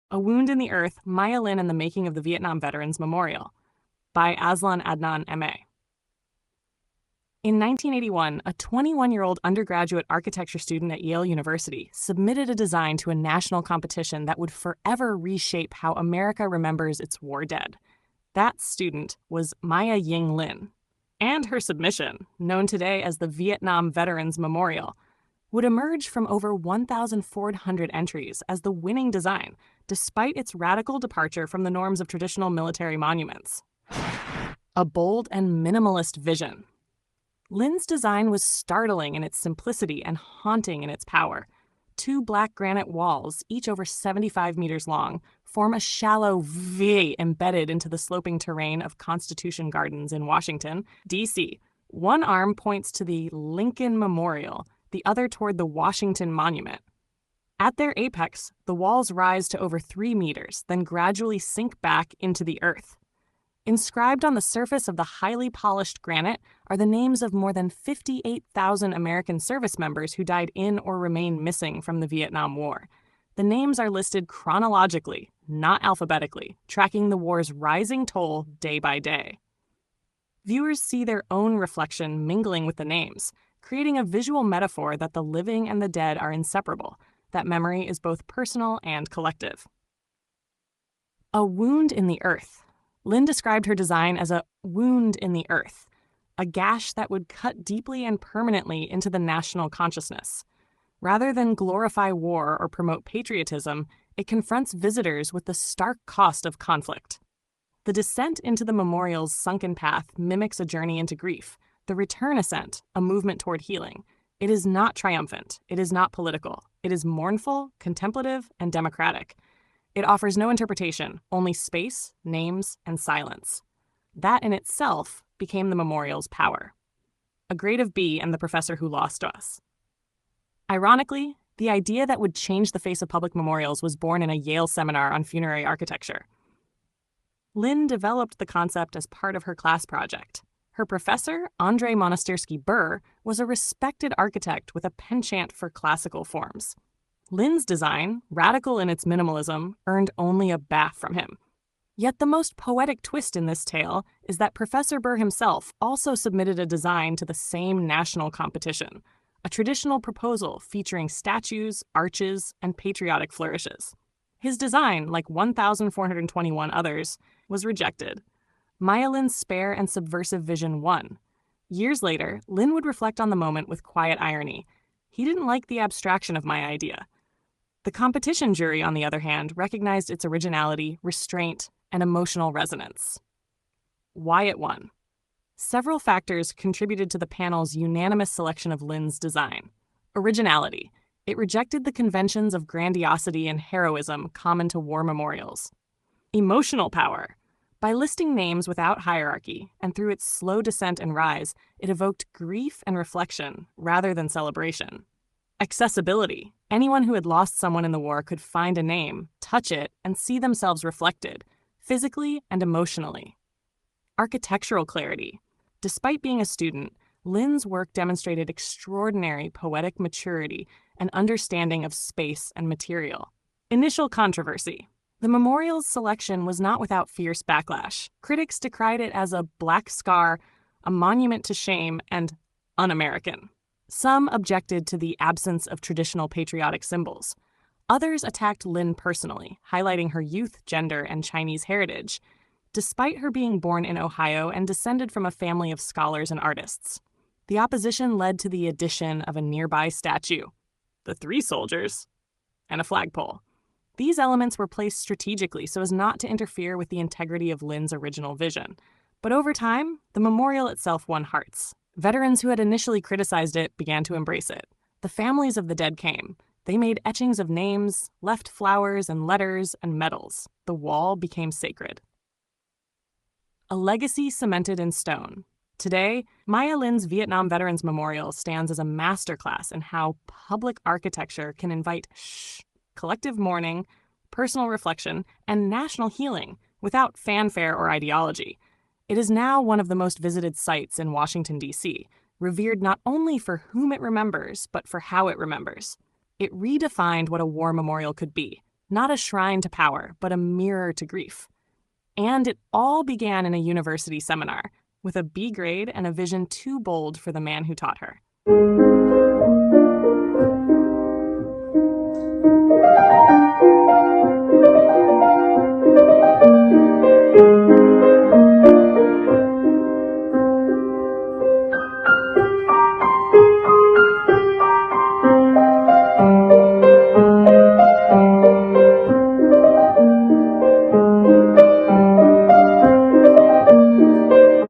A Wound in the Earth, Maya Lin and the Making of the Vietnam Veterans Memorial by Azlan Adnan, M.A. In 1981, a 21-year-old undergraduate architecture student at Yale University submitted a design to a national competition that would forever reshape how America remembers its war dead. That student was Maya Ying Lin. And her submission, known today as the Vietnam Veterans Memorial, would emerge from over 1,400 entries as the winning design, despite its radical departure from the norms of traditional military monuments. A bold and minimalist vision. Lin's design was startling in its simplicity and haunting in its power. Two black granite walls, each over 75 meters long, form a shallow V embedded into the sloping terrain of Constitution Gardens in Washington, D.C. One arm points to the Lincoln Memorial, the other toward the Washington Monument. At their apex, the walls rise to over 3 meters, then gradually sink back into the earth. Inscribed on the surface of the highly polished granite are the names of more than 58,000 American service members who died in or remain missing from the Vietnam War. The names are listed chronologically, not alphabetically, tracking the war's rising toll day by day. Viewers see their own reflection mingling with the names, creating a visual metaphor that the living and the dead are inseparable, that memory is both personal and collective. A wound in the earth. Lin described her design as a wound in the earth, a gash that would cut deeply and permanently into the national consciousness. Rather than glorify war or promote patriotism, it confronts visitors with the stark cost of conflict. The descent into the memorial's sunken path mimics a journey into grief, the return ascent, a movement toward healing. It is not triumphant, it is not political, it is mournful, contemplative, and democratic. It offers no interpretation, only space, names, and silence. That in itself became the memorial's power. A grade of B and the professor who lost us. Ironically, the idea that would change the face of public memorials was born in a Yale seminar on funerary architecture. Lin developed the concept as part of her class project. Her professor, Andrei Monastyrsky-Burr, was a respected architect with a penchant for classical forms. Lin's design, radical in its minimalism, earned only a F from him. Yet the most poetic twist in this tale is that Professor Burr himself also submitted a design to the same national competition, a traditional proposal featuring statues, arches, and patriotic flourishes. His design, like 1,421 others, was rejected. Maya Lin's spare and subversive vision won. Years later, Lin would reflect on the moment with quiet irony. He didn't like the abstraction of my idea. The competition jury, on the other hand, recognized its originality, restraint, and emotional resonance. Why it won. Several factors contributed to the panel's unanimous selection of Lin's design. Originality. It rejected the conventions of grandiosity and heroism common to war memorials. Emotional power. By listing names without hierarchy, and through its slow descent and rise, it evoked grief and reflection rather than celebration. Accessibility. Anyone who had lost someone in the war could find a name, touch it, and see themselves reflected, physically and emotionally. Architectural clarity. Despite being a student, Lin's work demonstrated extraordinary poetic maturity and understanding of space and material. Initial controversy. The memorial's selection was not without fierce backlash. Critics decried it as a black scar, a monument to shame, and un-American. Some objected to the absence of traditional patriotic symbols. Others attacked Lin personally, highlighting her youth, gender, and Chinese heritage, despite her being born in Ohio and descended from a family of scholars and artists. The opposition led to the addition of a nearby statue, the 3 soldiers, and a flagpole. These elements were placed strategically so as not to interfere with the integrity of Lin's original vision. But over time, the memorial itself won hearts. Veterans who had initially criticized it began to embrace it. The families of the dead came. They made etchings of names, left flowers and letters and medals. The wall became sacred. A legacy cemented in stone. Today, Maya Lin's Vietnam Veterans Memorial stands as a masterclass in how public architecture can invite collective mourning, personal reflection, and national healing without fanfare or ideology. It is now one of the most visited sites in Washington, D.C., revered not only for whom it remembers, but for how it remembers. It redefined what a war memorial could be, not a shrine to power, but a mirror to grief. And it all began in a university seminar with a B grade and a vision too bold for the man who taught her.